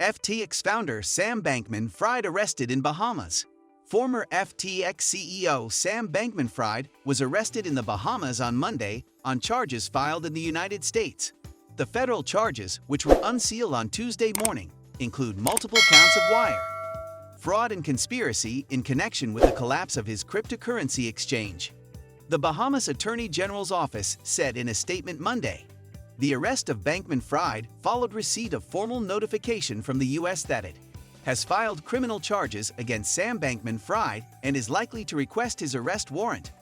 FTX founder Sam Bankman-Fried arrested in Bahamas. Former FTX CEO Sam Bankman-Fried was arrested in the Bahamas on Monday on charges filed in the United States. The federal charges, which were unsealed on Tuesday morning, include multiple counts of wire fraud and conspiracy in connection with the collapse of his cryptocurrency exchange. The Bahamas Attorney General's office said in a statement Monday. The arrest of Bankman-Fried followed receipt of formal notification from the U.S. that it has filed criminal charges against Sam Bankman-Fried and is likely to request his arrest warrant.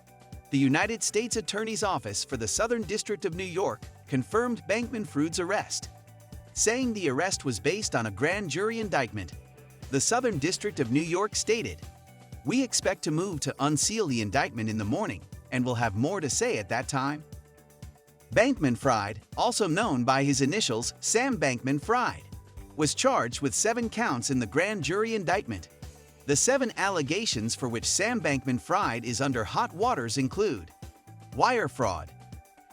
The United States Attorney's Office for the Southern District of New York confirmed Bankman-Frued's arrest, saying the arrest was based on a grand jury indictment. The Southern District of New York stated, "We expect to move to unseal the indictment in the morning and will have more to say at that time." Bankman-Fried, also known by his initials Sam Bankman-Fried, was charged with 7 counts in the grand jury indictment. The 7 allegations for which Sam Bankman-Fried is under hot waters include wire fraud,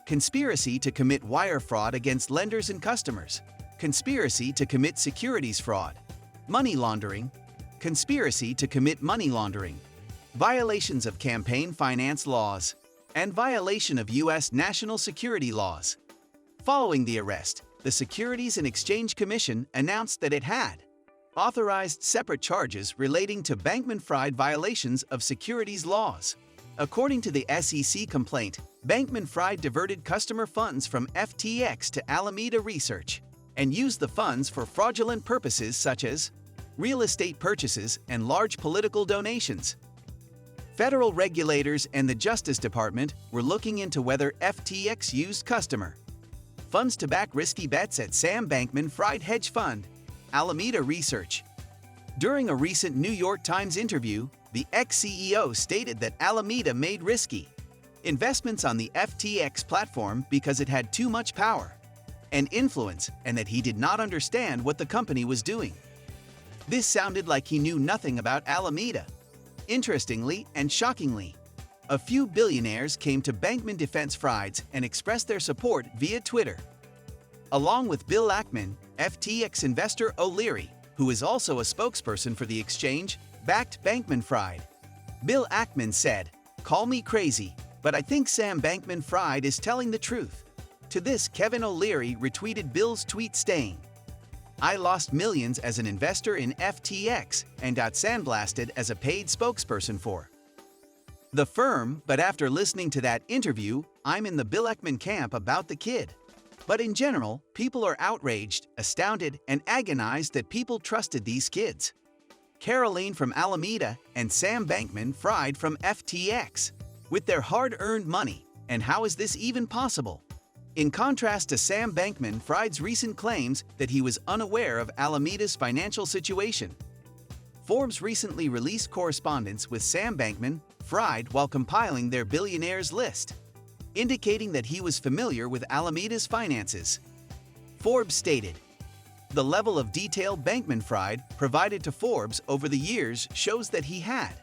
conspiracy to commit wire fraud against lenders and customers, conspiracy to commit securities fraud, money laundering, conspiracy to commit money laundering, violations of campaign finance laws, and violation of U.S. national security laws. Following the arrest, the Securities and Exchange Commission announced that it had authorized separate charges relating to Bankman-Fried violations of securities laws. According to the SEC complaint, Bankman-Fried diverted customer funds from FTX to Alameda Research and used the funds for fraudulent purposes such as real estate purchases and large political donations. Federal regulators and the Justice Department were looking into whether FTX used customer funds to back risky bets at Sam Bankman-Fried hedge fund, Alameda Research. During a recent New York Times interview, the ex-CEO stated that Alameda made risky investments on the FTX platform because it had too much power and influence and that he did not understand what the company was doing. This sounded like he knew nothing about Alameda. Interestingly and shockingly, a few billionaires came to Bankman-Fried and expressed their support via Twitter. Along with Bill Ackman, FTX investor O'Leary, who is also a spokesperson for the exchange, backed Bankman-Fried. Bill Ackman said, "Call me crazy, but I think Sam Bankman-Fried is telling the truth." To this, Kevin O'Leary retweeted Bill's tweet saying, "I lost millions as an investor in FTX and got sandblasted as a paid spokesperson for the firm, but after listening to that interview, I'm in the Bill Ackman camp about the kid." But in general, people are outraged, astounded, and agonized that people trusted these kids. Caroline from Alameda and Sam Bankman-Fried from FTX, with their hard-earned money, and how is this even possible? In contrast to Sam Bankman-Fried's recent claims that he was unaware of Alameda's financial situation. Forbes recently released correspondence with Sam Bankman-Fried while compiling their billionaires list, indicating that he was familiar with Alameda's finances. Forbes stated, "The level of detail Bankman-Fried provided to Forbes over the years shows that he had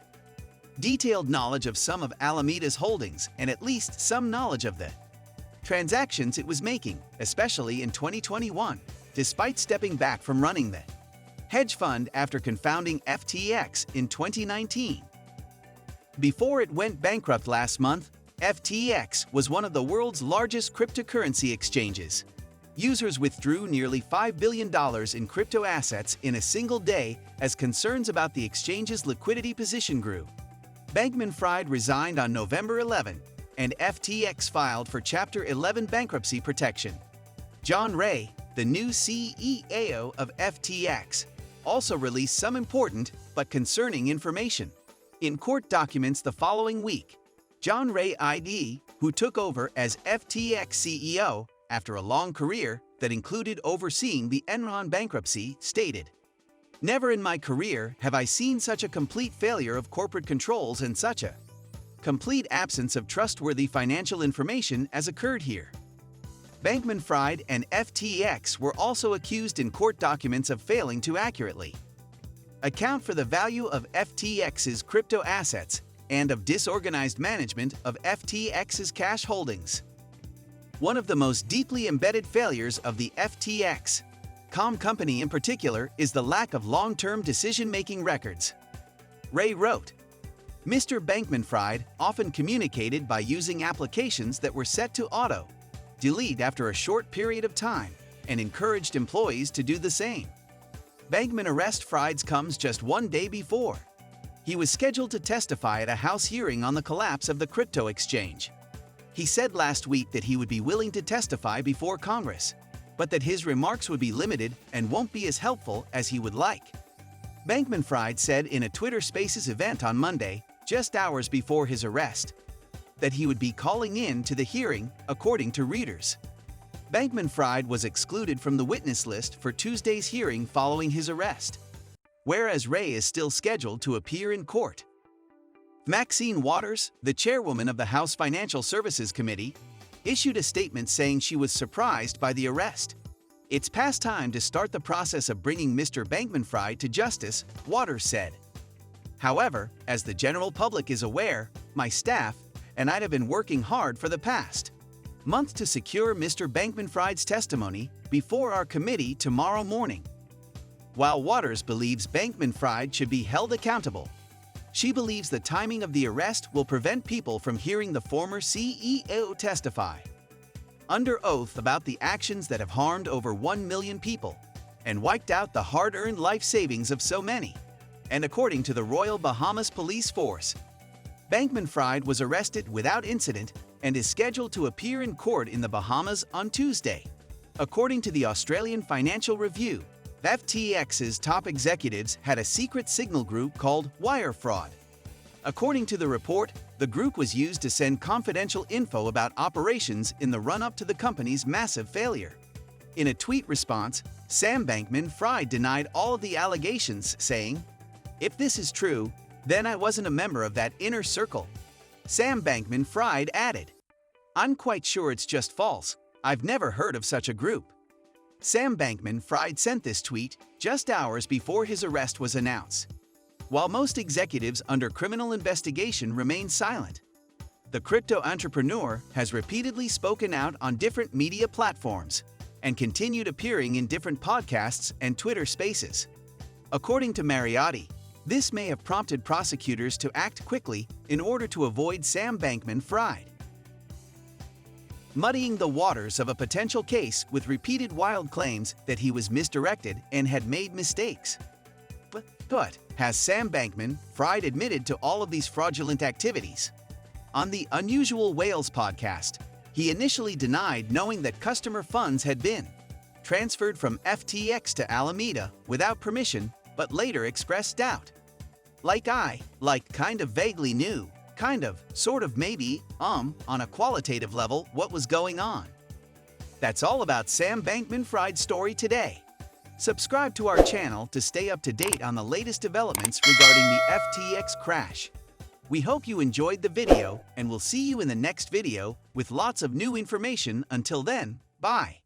detailed knowledge of some of Alameda's holdings and at least some knowledge of the transactions it was making, especially in 2021, despite stepping back from running the hedge fund after confounding FTX in 2019. Before it went bankrupt last month, FTX was one of the world's largest cryptocurrency exchanges. Users withdrew nearly $5 billion in crypto assets in a single day as concerns about the exchange's liquidity position grew. Bankman-Fried resigned on November 11, and FTX filed for Chapter 11 bankruptcy protection. John Ray, the new CEO of FTX, also released some important but concerning information. In court documents the following week, John Ray ID, who took over as FTX CEO after a long career that included overseeing the Enron bankruptcy, stated, "Never in my career have I seen such a complete failure of corporate controls and such a complete absence of trustworthy financial information as occurred here." Bankman-Fried and FTX were also accused in court documents of failing to accurately account for the value of FTX's crypto assets and of disorganized management of FTX's cash holdings. One of the most deeply embedded failures of the FTX com company in particular is the lack of long-term decision-making records. Ray wrote, Mr. Bankman-Fried often communicated by using applications that were set to auto-delete after a short period of time and encouraged employees to do the same. Bankman arrest Fried's comes just one day before. He was scheduled to testify at a House hearing on the collapse of the crypto exchange. He said last week that he would be willing to testify before Congress, but that his remarks would be limited and won't be as helpful as he would like. Bankman-Fried said in a Twitter Spaces event on Monday, just hours before his arrest, that he would be calling in to the hearing, according to readers. Bankman-Fried was excluded from the witness list for Tuesday's hearing following his arrest, whereas Ray is still scheduled to appear in court. Maxine Waters, the chairwoman of the House Financial Services Committee, issued a statement saying she was surprised by the arrest. It's past time to start the process of bringing Mr. Bankman-Fried to justice, Waters said. However, as the general public is aware, my staff and I have been working hard for the past month to secure Mr. Bankman-Fried's testimony before our committee tomorrow morning. While Waters believes Bankman-Fried should be held accountable, she believes the timing of the arrest will prevent people from hearing the former CEO testify under oath about the actions that have harmed over 1 million people and wiped out the hard-earned life savings of so many. And according to the Royal Bahamas Police Force, Bankman-Fried was arrested without incident and is scheduled to appear in court in the Bahamas on Tuesday. According to the Australian Financial Review, FTX's top executives had a secret signal group called Wire Fraud. According to the report, the group was used to send confidential info about operations in the run-up to the company's massive failure. In a tweet response, Sam Bankman-Fried denied all of the allegations, saying, "If this is true, then I wasn't a member of that inner circle." Sam Bankman-Fried added, "I'm quite sure it's just false. I've never heard of such a group." Sam Bankman-Fried sent this tweet just hours before his arrest was announced. While most executives under criminal investigation remain silent, the crypto entrepreneur has repeatedly spoken out on different media platforms and continued appearing in different podcasts and Twitter Spaces. According to Mariotti, this may have prompted prosecutors to act quickly in order to avoid Sam Bankman-Fried muddying the waters of a potential case with repeated wild claims that he was misdirected and had made mistakes. But has Sam Bankman-Fried admitted to all of these fraudulent activities? On the Unusual Whales podcast, he initially denied knowing that customer funds had been transferred from FTX to Alameda without permission, but later expressed doubt. Kind of vaguely knew, sort of maybe, on a qualitative level, what was going on. That's all about Sam Bankman-Fried's story today. Subscribe to our channel to stay up to date on the latest developments regarding the FTX crash. We hope you enjoyed the video and we'll see you in the next video with lots of new information. Until then, bye.